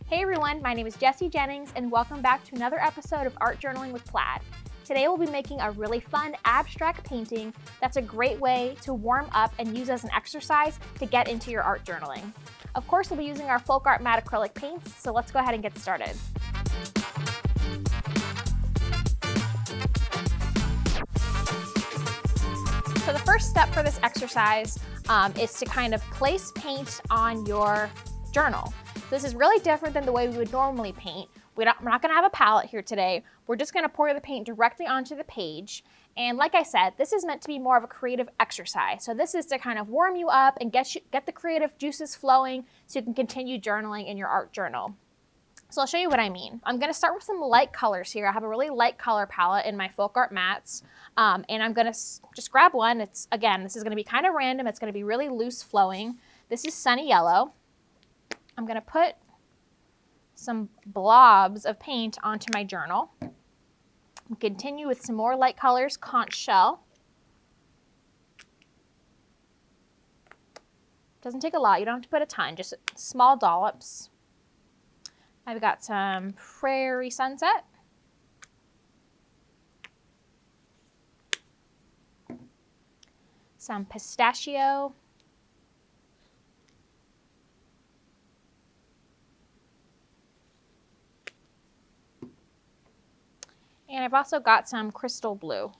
Hey everyone, my name is Jessie Jennings and welcome back to another episode of Art Journaling with Plaid. Today we'll be making a really fun abstract painting that's a great way to warm up and use as an exercise to get into your art journaling. Of course, we'll be using our FolkArt matte acrylic paints, so let's go ahead and get started. So the first step for this exercise is to kind of place paint on your journal. This is really different than the way we would normally paint. We're not gonna have a palette here today. We're just gonna pour the paint directly onto the page. And like I said, this is meant to be more of a creative exercise. So this is to kind of warm you up and get the creative juices flowing so you can continue journaling in your art journal. So I'll show you what I mean. I'm gonna start with some light colors here. I have a really light color palette in my FolkArt mattes. And I'm gonna just grab one. This is gonna be kind of random. It's gonna be really loose flowing. This is Sunny Yellow. I'm gonna put some blobs of paint onto my journal. Continue with some more light colors, Conch Shell. Doesn't take a lot, you don't have to put a ton, just small dollops. I've got some Prairie Sunset. Some Pistachio. And I've also got some Crystal Blue.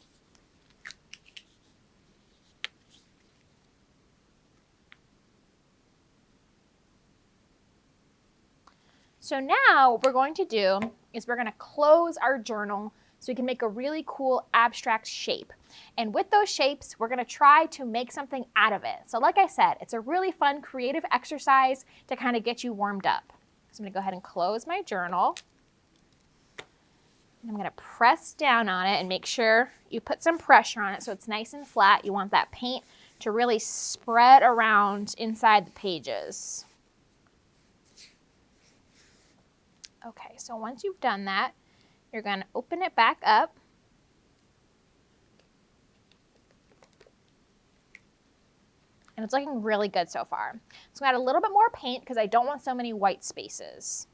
So now what we're going to do is we're going to close our journal so we can make a really cool abstract shape. And with those shapes, we're going to try to make something out of it. So like I said, it's a really fun creative exercise to kind of get you warmed up. So I'm going to go ahead and close my journal. I'm going to press down on it and make sure you put some pressure on it so it's nice and flat. You want that paint to really spread around inside the pages. Okay, so once you've done that, you're going to open it back up. And it's looking really good so far. So I'm going to add a little bit more paint because I don't want so many white spaces.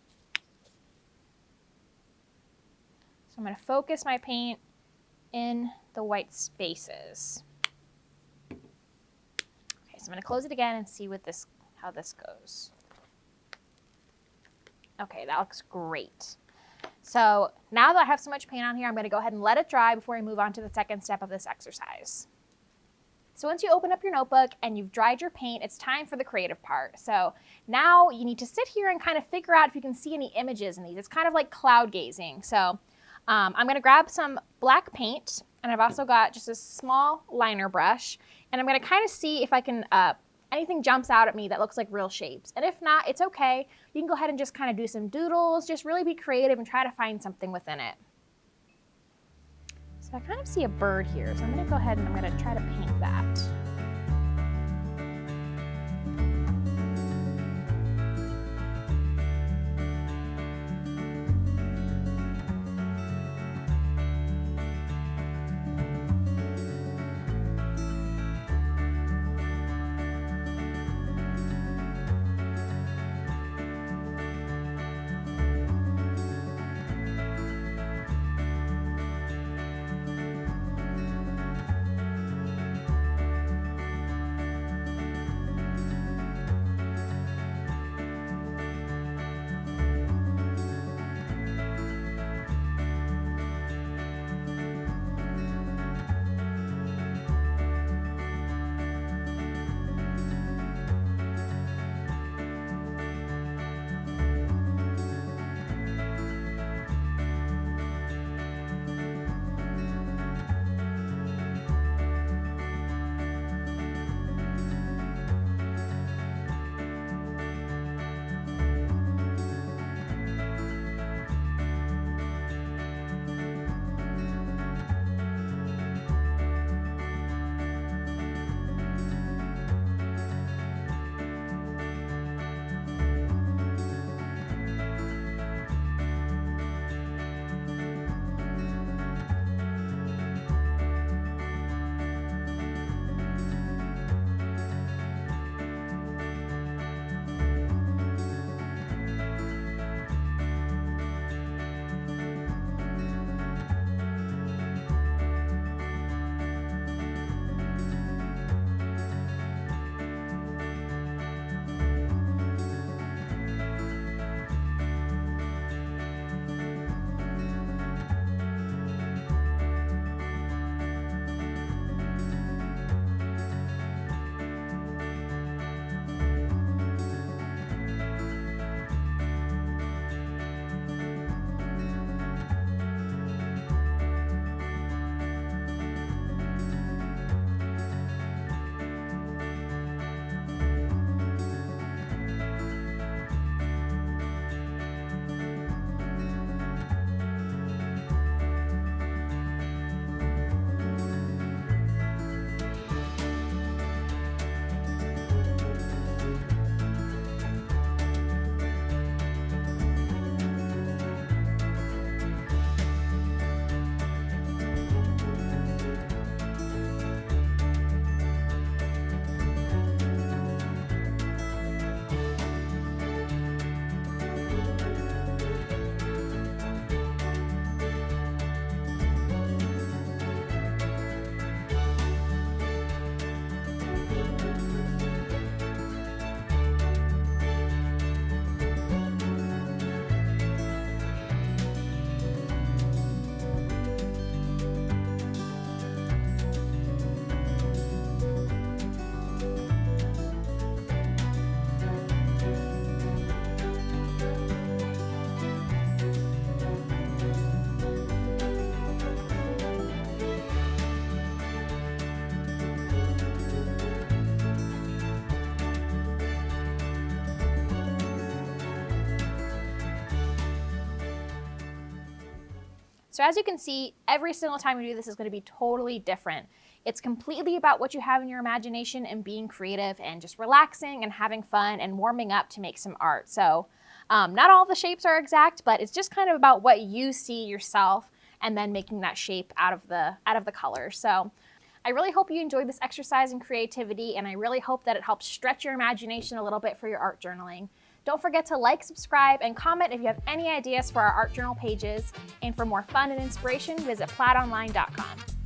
I'm going to focus my paint in the white spaces. Okay, so I'm going to close it again and see how this goes. Okay, that looks great. So now that I have so much paint on here, I'm going to go ahead and let it dry before I move on to the second step of this exercise. So once you open up your notebook and you've dried your paint, it's time for the creative part. So now you need to sit here and kind of figure out if you can see any images in these. It's kind of like cloud gazing. So I'm going to grab some black paint, and I've also got just a small liner brush, and I'm going to kind of see if I can, anything jumps out at me that looks like real shapes. And if not, it's okay. You can go ahead and just kind of do some doodles, just really be creative and try to find something within it. So I kind of see a bird here, so I'm going to go ahead and I'm going to try to paint that. So as you can see, every single time you do this is going to be totally different. It's completely about what you have in your imagination and being creative and just relaxing and having fun and warming up to make some art. So not all the shapes are exact, but it's just kind of about what you see yourself and then making that shape out of the colors. So I really hope you enjoyed this exercise in creativity, and I really hope that it helps stretch your imagination a little bit for your art journaling. Don't forget to like, subscribe, and comment if you have any ideas for our art journal pages. And for more fun and inspiration, visit plaidonline.com.